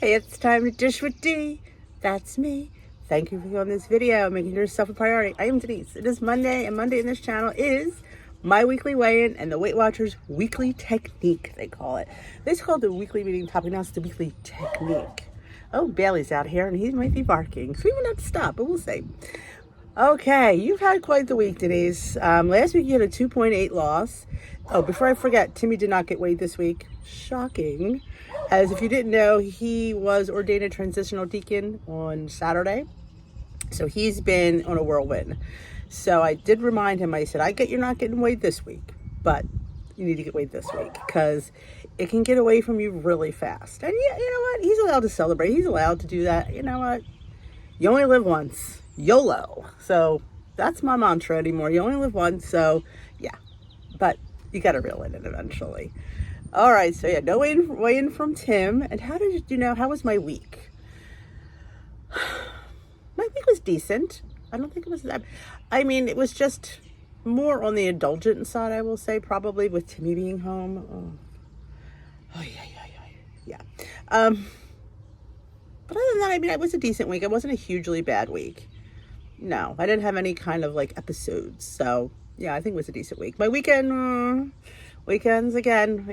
Hey, it's time to dish with D. That's me. Thank you for viewing this video, making yourself a priority. I am Denise. It is Monday, and Monday in this channel is my weekly weigh-in and the Weight Watchers weekly technique, they call it. They call it the weekly meeting topic. Now it's the weekly technique. Oh, Bailey's out here, and he might be barking. So we will not stop, but we'll see. Okay, you've had quite the week, Denise. Last week you had a 2.8 loss. Oh, before I forget, Timmy did not get weighed this week. Shocking. As if you didn't know, he was ordained a transitional deacon on Saturday. So he's been on a whirlwind. So I did remind him, I said, you're not getting weighed this week, but you need to get weighed this week because it can get away from you really fast. And you know what? He's allowed to celebrate. He's allowed to do that. You know what? You only live once. YOLO. So that's my mantra anymore. You only live once. So yeah, but you got to reel it in eventually. All right. So yeah, no weigh-in from Tim. And how was my week? My week was decent. I don't think it was that. I mean, it was just more on the indulgent side, I will say, probably with Timmy being home. Oh yeah. But other than that, I mean, it was a decent week. It wasn't a hugely bad week. No, I didn't have any kind of like episodes. So yeah, I think it was a decent week. My weekends again,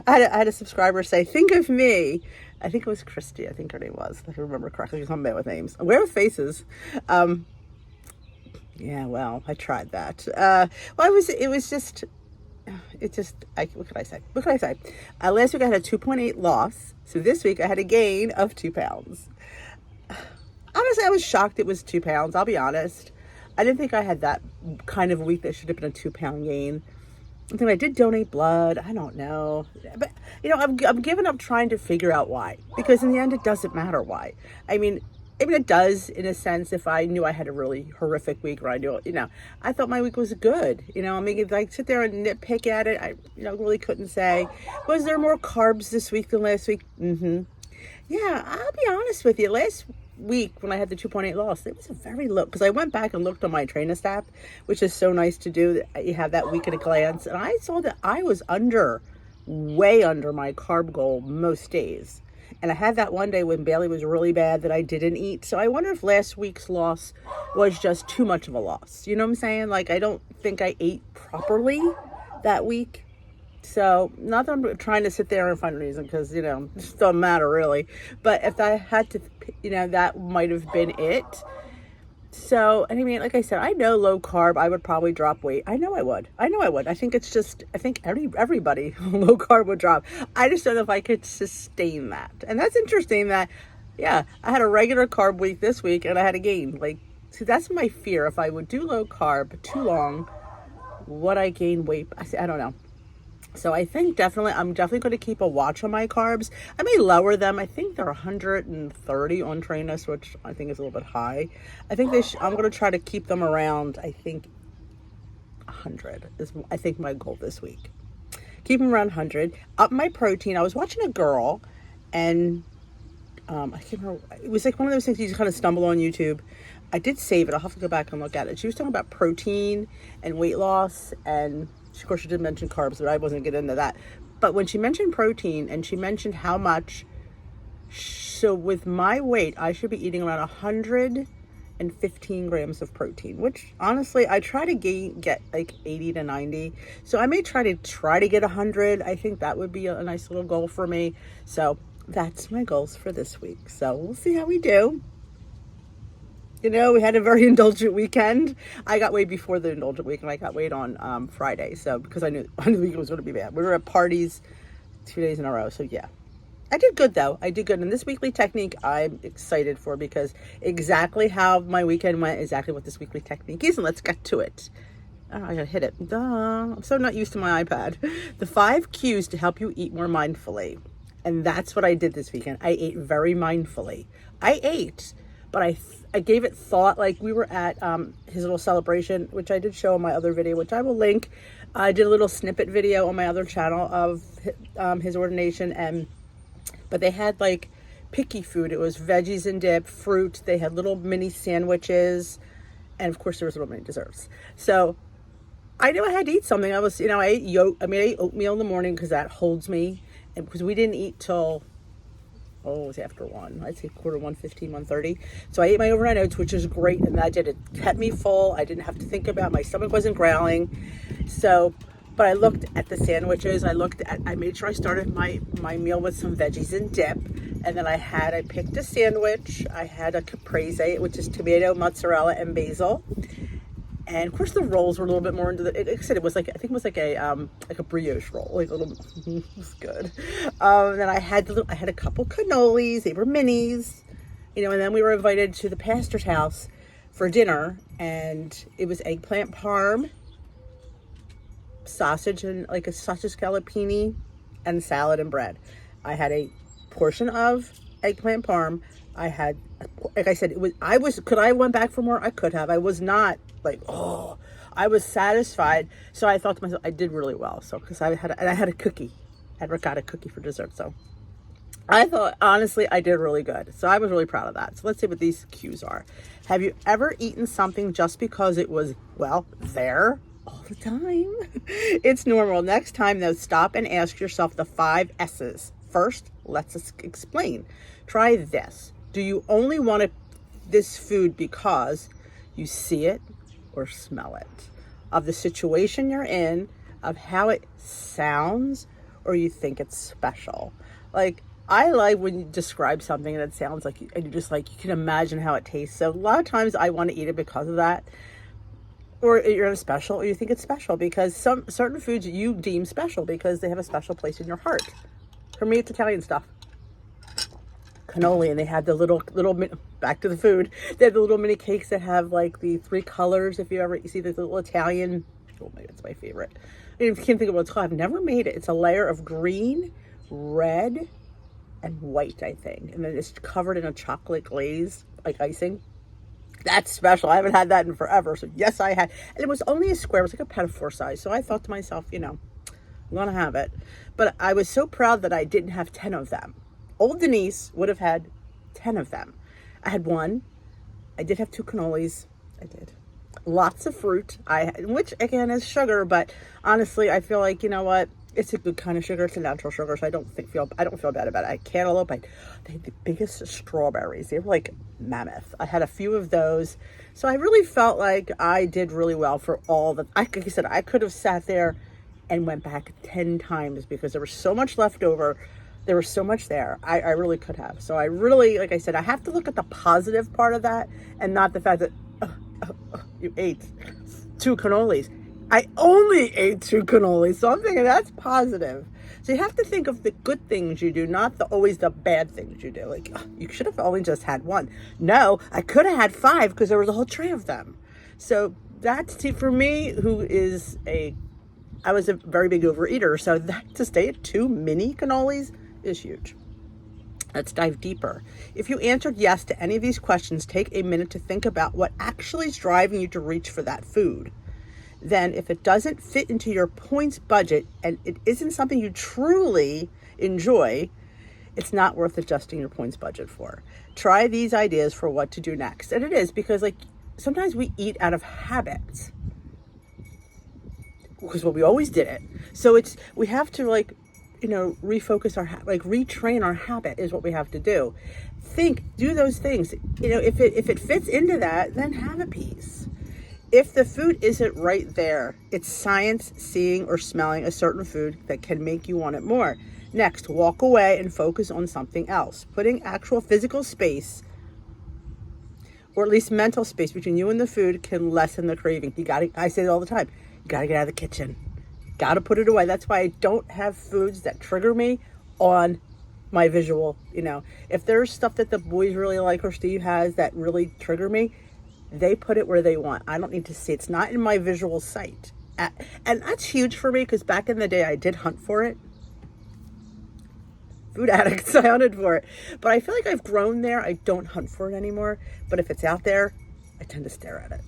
I had a subscriber say, think of me. I think it was Christy. I think her name was. If I remember correctly. She's not bad with names. Where with faces. Yeah, well, I tried that. What can I say? Last week I had a 2.8 loss. So this week I had a gain of 2 pounds. Honestly, I was shocked it was 2 pounds. I'll be honest. I didn't think I had that kind of a week that should have been a 2 pound gain. I think I did donate blood. I don't know. But, I'm giving up trying to figure out why. Because in the end, it doesn't matter why. I mean, it does in a sense if I knew I had a really horrific week or I knew, I thought my week was good. I mean, like sit there and nitpick at it. I, really couldn't say. Was there more carbs this week than last week? Yeah, I'll be honest with you. Last week when I had the 2.8 loss, it was a very low, because I went back and looked on my Trainist app, which is so nice to do. You have that week at a glance, and I saw that I was way under my carb goal most days. And I had that one day when Bailey was really bad that I didn't eat. So I wonder if last week's loss was just too much of a loss. You know what I'm saying? Like, I don't think I ate properly that week. So not that I'm trying to sit there and find a reason, because, it just doesn't matter really. But if I had to, that might have been it. So, and I mean, like I said, I know low carb, I would probably drop weight. I know I would. I think everybody low carb would drop. I just don't know if I could sustain that. And that's interesting that, yeah, I had a regular carb week this week and I had a gain. Like, see, that's my fear. If I would do low carb too long, would I gain weight? I don't know. So I think I'm definitely going to keep a watch on my carbs. I may lower them. I think they're 130 on Trainist, which I think is a little bit high. I think I'm going to try to keep them around, I think 100 is, I think, my goal this week. Keep them around 100. Up my protein. I was watching a girl, and I can't remember. It was like one of those things you just kind of stumble on YouTube. I did save it. I'll have to go back and look at it. She was talking about protein and weight loss, and of course, she did mention carbs, but I wasn't getting into that. But when she mentioned protein and she mentioned how much, so with my weight, I should be eating around 115 grams of protein, which honestly, I try to get like 80 to 90. So I may try to get 100. I think that would be a nice little goal for me. So that's my goals for this week. So we'll see how we do. We had a very indulgent weekend. I got weighed before the indulgent week, and I got weighed on Friday. So because I knew the week was going to be bad. We were at parties 2 days in a row. So yeah, I did good though. I did good. And this weekly technique, I'm excited for, because exactly how my weekend went, exactly what this weekly technique is. And let's get to it. Oh, I gotta hit it. Duh. I'm so not used to my iPad. The 5 cues to help you eat more mindfully. And that's what I did this weekend. I ate very mindfully. I ate, but I gave it thought. Like, we were at his little celebration, which I did show in my other video, which I will link. I did a little snippet video on my other channel of his ordination, but they had like picky food. It was veggies and dip, fruit. They had little mini sandwiches, and of course there was little mini desserts. So I knew I had to eat something. I ate oatmeal in the morning because that holds me, and because we didn't eat till Oh, it was after 1. I'd say quarter 1:15, 1:30. So I ate my overnight oats, which is great, and that did it. Kept me full. I didn't have to think about, my stomach wasn't growling. So, but I looked at the sandwiches. I made sure I started my meal with some veggies and dip. And then I picked a sandwich. I had a caprese, which is tomato, mozzarella, and basil. And of course, the rolls were a little bit more into like I said, I think it was like a brioche roll, like a little. It was good. Then I had a couple cannolis. They were minis, and then we were invited to the pastor's house for dinner, and it was eggplant parm, sausage and like a sausage scallopini, and salad and bread. I had a portion of eggplant parm. I had, like I said, could I have went back for more? I could have. I was not like, I was satisfied. So I thought to myself, I did really well. So, because I had a cookie. I had ricotta cookie for dessert. So I thought, honestly, I did really good. So I was really proud of that. So let's see what these cues are. Have you ever eaten something just because it was, there? All the time. It's normal. Next time, though, stop and ask yourself the 5 S's. First, let's explain. Try this. Do you only want this food because you see it or smell it? Of the situation you're in, of how it sounds, or you think it's special? Like, I like when you describe something and it sounds like, and you're just like, you can imagine how it tastes. So a lot of times I want to eat it because of that. Or you're in a special, or you think it's special because some certain foods you deem special because they have a special place in your heart. For me, it's Italian stuff. Cannoli, and they had the little back to the food. They had the little mini cakes that have like the 3 colors. If you see the little Italian, it's my favorite. I can't think of what it's called. I've never made it. It's a layer of green, red, and white, I think, and then it's covered in a chocolate glaze, like icing. That's special. I haven't had that in forever. So yes, I had, and it was only a square. It was like a petit-four size. So I thought to myself, I'm gonna have it. But I was so proud that I didn't have 10 of them. Old Denise would have had 10 of them. I had 1. I did have 2 cannolis. I did. Lots of fruit. Which again is sugar, but honestly, I feel like, it's a good kind of sugar. It's a natural sugar, so I don't feel bad about it. I cantaloupe. They had the biggest strawberries. They were like mammoth. I had a few of those, so I really felt like I did really well for all the. Like I said, I could have sat there and went back 10 times because there was so much left over. There was so much there. I really could have. So I really, like I said, I have to look at the positive part of that and not the fact that you ate 2 cannolis. I only ate 2 cannolis, so I'm thinking that's positive. So you have to think of the good things you do, not always the bad things you do. Like, you should have only just had 1. No, I could have had 5 because there was a whole tray of them. So that's, for me, I was a very big overeater, so to stay at 2 mini cannolis is huge. Let's dive deeper. If you answered yes to any of these questions, take a minute to think about what actually is driving you to reach for that food. Then if it doesn't fit into your points budget and it isn't something you truly enjoy, it's not worth adjusting your points budget for. Try these ideas for what to do next. And it is because sometimes we eat out of habits because we always did it. So we have to refocus retrain our habit is what we have to do. Do those things. If it fits into that, then have a piece. If the food isn't right there, it's science seeing or smelling a certain food that can make you want it more. Next, walk away and focus on something else. Putting actual physical space, or at least mental space, between you and the food can lessen the craving. I say it all the time, you gotta get out of the kitchen. Gotta put it away. That's why I don't have foods that trigger me on my visual. If there's stuff that the boys really like or Steve has that really trigger me, they put it where they want. I don't need to see. It's not in my visual sight. And that's huge for me because back in the day, I did hunt for it. Food addicts, I hunted for it. But I feel like I've grown there. I don't hunt for it anymore. But if it's out there, I tend to stare at it.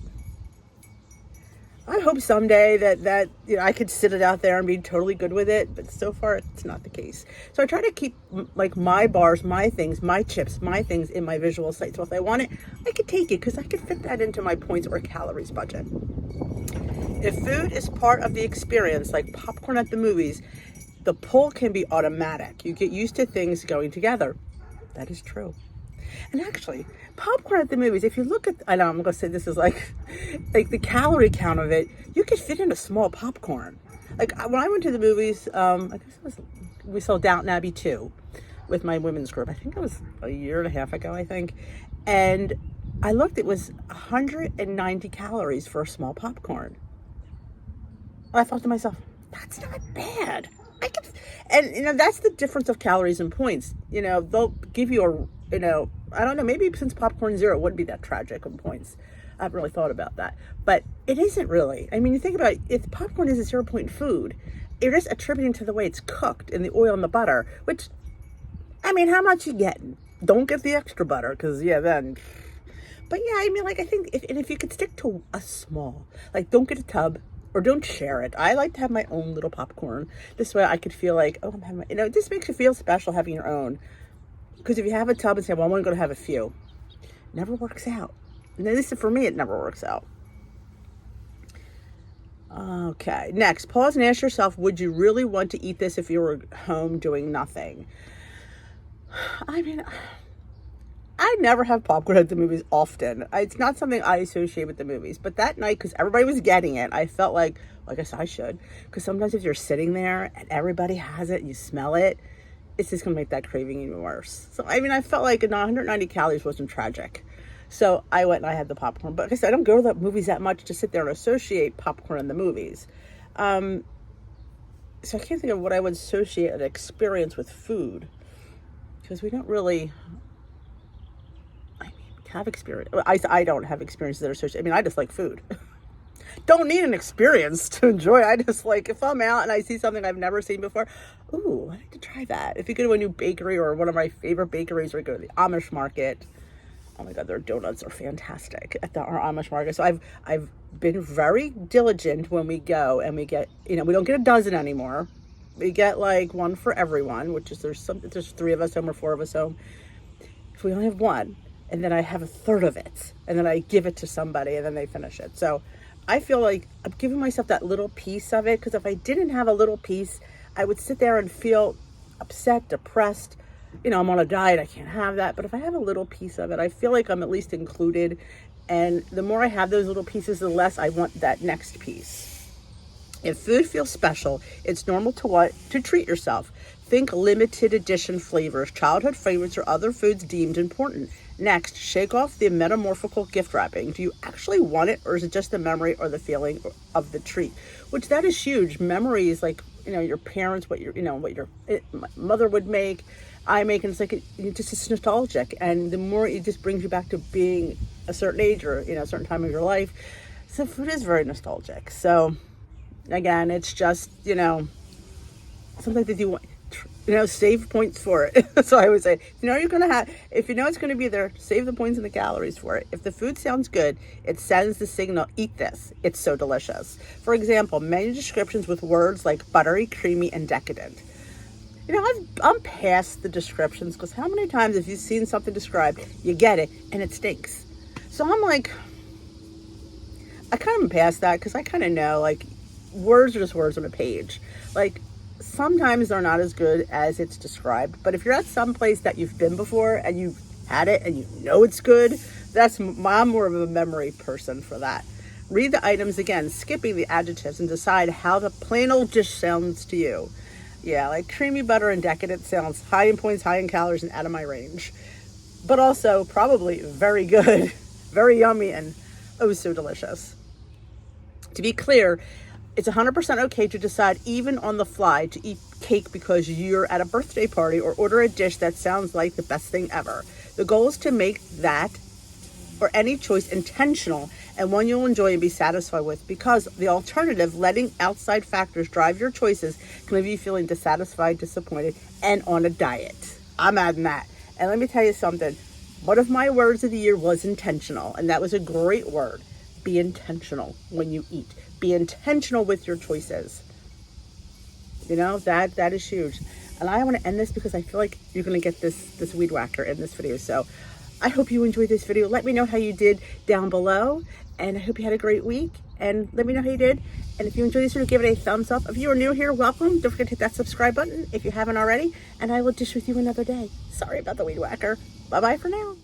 I hope someday that I could sit it out there and be totally good with it, but so far it's not the case. So I try to keep my bars, my things, my chips, my things in my visual sight. So if I want it, I could take it because I could fit that into my points or calories budget. If food is part of the experience, like popcorn at the movies, the pull can be automatic. You get used to things going together. That is true. And actually, popcorn at the movies, if you look at, I know I'm going to say this is like the calorie count of it, you could fit in a small popcorn. Like when I went to the movies, I guess we saw Downton Abbey 2 with my women's group. I think it was a year and a half ago, I think. And I looked, it was 190 calories for a small popcorn. And I thought to myself, that's not bad. And that's the difference of calories and points. They'll give you I don't know, maybe since popcorn zero, it wouldn't be that tragic in points. I haven't really thought about that. But it isn't really. I mean, you think about it, if popcorn is a 0-point food, you're just attributing to the way it's cooked in the oil and the butter, which, I mean, how much you getting? Don't get the extra butter, because, then. But yeah, I mean, I think if you could stick to a small, don't get a tub, or don't share it. I like to have my own little popcorn. This way I could feel like, oh, I'm having it just makes you feel special having your own. Because if you have a tub and say, well, I'm only going to have a few, it never works out. And at least for me, it never works out. Okay, next, pause and ask yourself, would you really want to eat this if you were home doing nothing? I mean, I never have popcorn at the movies often. It's not something I associate with the movies. But that night, because everybody was getting it, I felt like, well, I guess I should. Because sometimes if you're sitting there and everybody has it and you smell it, it's just going to make that craving even worse. So, I mean, I felt like 190 calories wasn't tragic. So I went and I had the popcorn. But like I said, I don't go to the movies that much to sit there and associate popcorn in the movies. So I can't think of what I would associate an experience with food. Because we don't really... have experience. I don't have experiences that are associated. I mean, I just like food. Don't need an experience to enjoy. I just like, if I'm out and I see something I've never seen before, ooh, I need to try that. If you go to a new bakery or one of my favorite bakeries, or go to the Amish market, oh my God, their donuts are fantastic at our Amish market. So I've been very diligent when we go and we get, we don't get a dozen anymore. We get one for everyone, which is there's 3 of us home or 4 of us home. If we only have one, and then I have a third of it, and then I give it to somebody, and then they finish it. So I feel like I'm giving myself that little piece of it, because if I didn't have a little piece, I would sit there and feel upset, depressed. I'm on a diet, I can't have that. But if I have a little piece of it, I feel like I'm at least included. And the more I have those little pieces, the less I want that next piece. If food feels special, it's normal to treat yourself. Think limited edition flavors, childhood favorites, or other foods deemed important. Next, shake off the metamorphical gift wrapping. Do you actually want it, or is it just the memory or the feeling of the treat? Which that is huge. Memory is your parents, what your mother would make, I make, and it's nostalgic. And the more it just brings you back to being a certain age or a certain time of your life. So food is very nostalgic. So again, it's just something that you want. Save points for it. So I would say, you're going to have, if it's going to be there, save the points and the calories for it. If the food sounds good, it sends the signal, eat this. It's so delicious. For example, menu descriptions with words like buttery, creamy, and decadent. I'm past the descriptions, because how many times have you seen something described, you get it, and it stinks? So I'm like, I kind of am past that, because I kind of know, words are just words on a page. Sometimes they're not as good as it's described, but if you're at some place that you've been before and you've had it and it's good, I'm more of a memory person for that. Read the items again, skipping the adjectives, and decide how the plain old dish sounds to you. Yeah, creamy butter and decadent sounds high in points, high in calories, and out of my range. But also probably very good, very yummy, and oh so delicious. To be clear, it's 100% okay to decide, even on the fly, to eat cake because you're at a birthday party, or order a dish that sounds like the best thing ever. The goal is to make that or any choice intentional and one you'll enjoy and be satisfied with, because the alternative, letting outside factors drive your choices, can leave you feeling dissatisfied, disappointed, and on a diet. I'm adding that. And let me tell you something. One of my words of the year was intentional, and that was a great word. Be intentional when you eat. Be intentional with your choices. That is huge. And I want to end this because I feel like you're going to get this weed whacker in this video. So I hope you enjoyed this video. Let me know how you did down below. And I hope you had a great week. And let me know how you did. And if you enjoyed this video, give it a thumbs up. If you are new here, welcome. Don't forget to hit that subscribe button if you haven't already. And I will dish with you another day. Sorry about the weed whacker. Bye-bye for now.